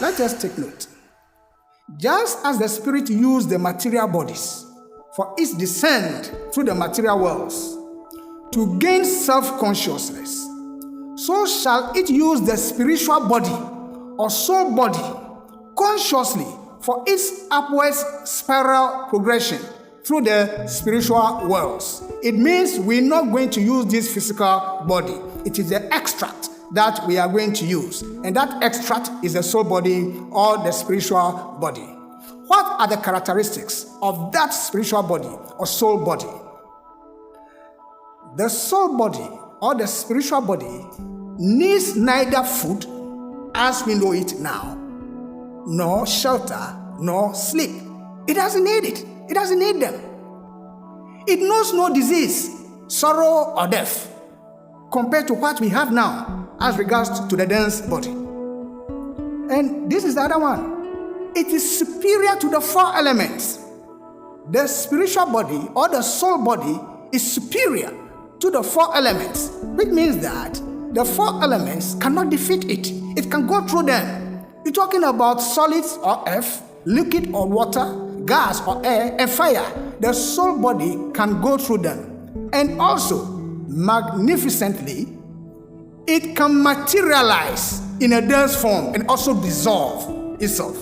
Let us take note. Just as the spirit used the material bodies for its descent through the material worlds to gain self-consciousness, so shall it use the spiritual body or soul body consciously for its upwards spiral progression through the spiritual worlds. It means we're not going to use this physical body. It is the extract that we are going to use, and that extract is the soul body or the spiritual body. What are the characteristics of that spiritual body or soul body? The soul body or the spiritual body needs neither food, as we know it now, nor shelter, nor sleep. It doesn't need it. It doesn't need them. It knows no disease, sorrow, or death compared to what we have now as regards to the dense body. And this is the other one. It is superior to the four elements. The spiritual body or the soul body is superior to the four elements, which means that the four elements cannot defeat it. It can go through them. You're talking about solids or earth, liquid or water, gas or air, and fire. The soul body can go through them. And also, magnificently, it can materialize in a dense form and also dissolve itself.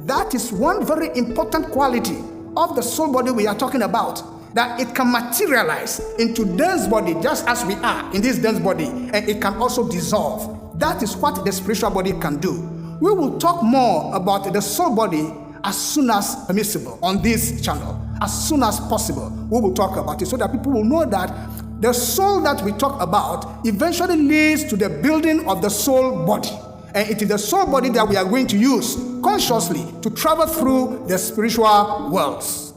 That is one very important quality of the soul body we are talking about, that it can materialize into dense body just as we are in this dense body, and it can also dissolve. That is what the spiritual body can do. We will talk more about the soul body as soon as permissible on this channel. As soon as possible, we will talk about it so that people will know that the soul that we talk about eventually leads to the building of the soul body. And it is the soul body that we are going to use consciously to travel through the spiritual worlds.